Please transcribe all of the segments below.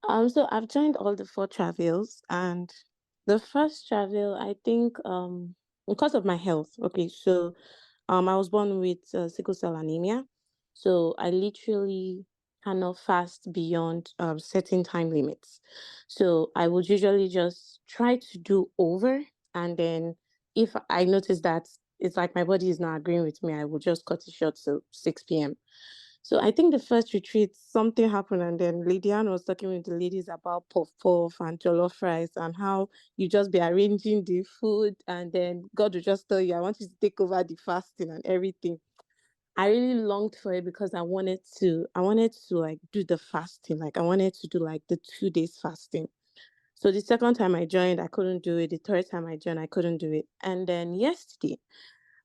So I've joined all the four travels, and the first travel, I think, because of my health. Okay, so I was born with sickle cell anemia, so I literally cannot fast beyond certain time limits. So I would usually just try to do over, and then if I notice that it's like my body is not agreeing with me, I will just cut it short to 6 p.m. So I think the first retreat, something happened, and then Lady Anne was talking with the ladies about puff puff and jollof rice and how you just be arranging the food, and then God will just tell you, I want you to take over the fasting and everything. I really longed for it because I wanted to like do the fasting. Like I wanted to do like the 2 days fasting. So the second time I joined, I couldn't do it. The third time I joined, I couldn't do it. And then yesterday,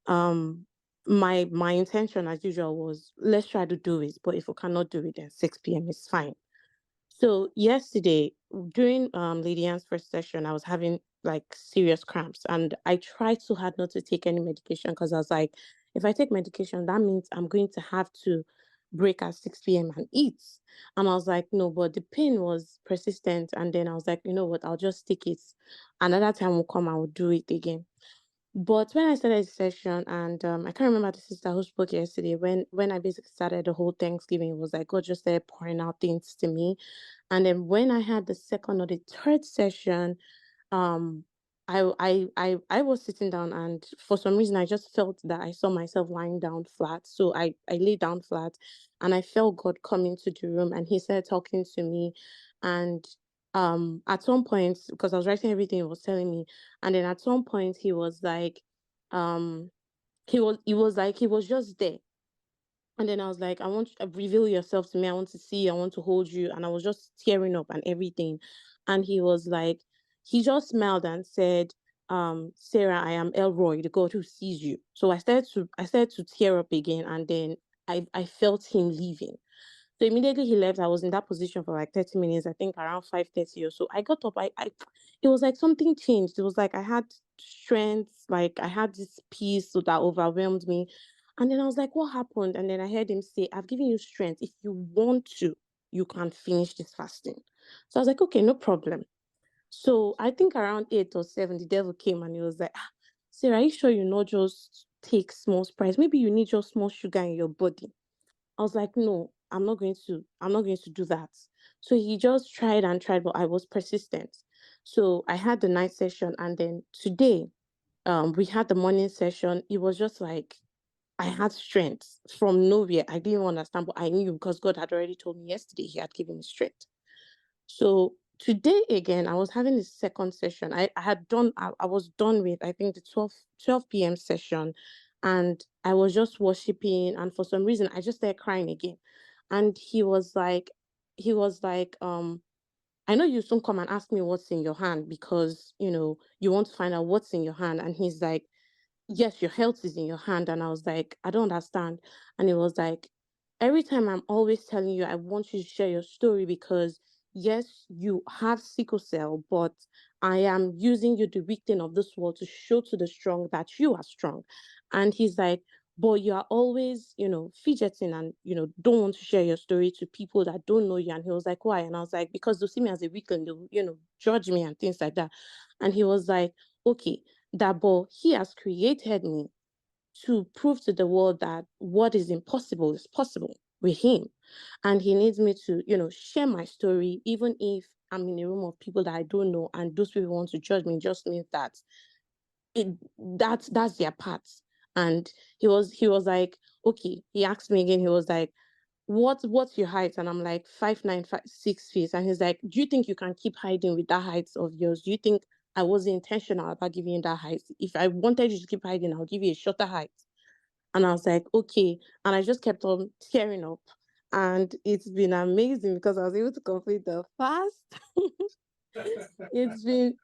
um my intention as usual was let's try to do it, but if we cannot do it, then 6 p.m. is fine. So yesterday during Lady Ann's first session, I was having like serious cramps, and I tried so hard not to take any medication because I was like, if I take medication, that means I'm going to have to break at 6 p.m. and eat. And I was like, no, but the pain was persistent, and then I was like, you know what, I'll just take it. Another time will come, I will do it again. But when I started the session, and I can't remember the sister who spoke yesterday, when I basically started the whole Thanksgiving, it was like God just started pouring out things to me. And then when I had the second or the third session, um, I was sitting down, and for some reason I just felt that I saw myself lying down flat. So I lay down flat, and I felt God come into the room, and He started talking to me, and at some point, because I was writing everything He was telling me, and then at some point He was like, um, he was just there. And then I was like, I want you to reveal yourself to me. I want to see you. I want to hold you. And I was just tearing up and everything. And he was like, he just smiled and said, Sarah, I am Elroy, the God who sees you. So I started to tear up again. And then I felt him leaving. So immediately he left. I was in that position for like 30 minutes, I think around 5:30 or so. I got up. It was like something changed. It was like I had strength, like I had this peace so that overwhelmed me. And then I was like, what happened? And then I heard him say, I've given you strength. If you want to, you can finish this fasting. So I was like, okay, no problem. So I think around 8 or 7, the devil came and he was like, Sarah, are you sure you not just take small spice? Maybe you need just small sugar in your body. I was like, no, I'm not going to do that. So he just tried and tried, but I was persistent. So I had the night session, and then today, we had the morning session. It was just like I had strength from nowhere. I didn't understand, but I knew because God had already told me yesterday He had given me strength. So today again, I was having the second session. I was done with, I think, the 12 p.m. session, and I was just worshiping. And for some reason, I just started crying again. And he was like, I know you soon come and ask me what's in your hand because, you want to find out what's in your hand. And he's like, yes, your health is in your hand. And I was like, I don't understand. And it was like, every time I'm always telling you, I want you to share your story because, yes, you have sickle cell, but I am using you, the weak thing of this world, to show to the strong that you are strong. And he's like, but you are always, fidgeting and, don't want to share your story to people that don't know you. And he was like, why? And I was like, because they'll see me as a weakling, they'll, judge me and things like that. And he was like, okay, that but he has created me to prove to the world that what is impossible is possible with him. And he needs me to, share my story, even if I'm in a room of people that I don't know and those people want to judge me, just means that it that's their part. And he was like, okay, he asked me again, he was like, what's your height? And I'm like 5'9", 6 feet. And he's like, do you think you can keep hiding with that height of yours? Do you think I wasn't intentional about giving you that height? If I wanted you to keep hiding, I'll give you a shorter height. And I was like, okay. And I just kept on tearing up. And it's been amazing because I was able to complete the fast. It's been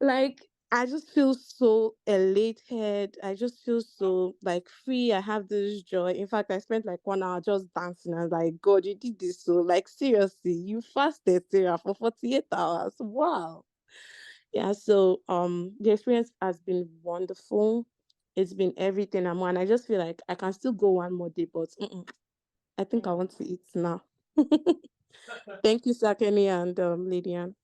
like, I just feel so elated. I just feel so like free. I have this joy. In fact, I spent like 1 hour just dancing. I was like, God, you did this. So like, seriously, you fasted, Sarah, for 48 hours. Wow. Yeah. So the experience has been wonderful. It's been everything I'm on. I just feel like I can still go one more day, but I think I want to eat now. Thank you, Sakeni and Lydian.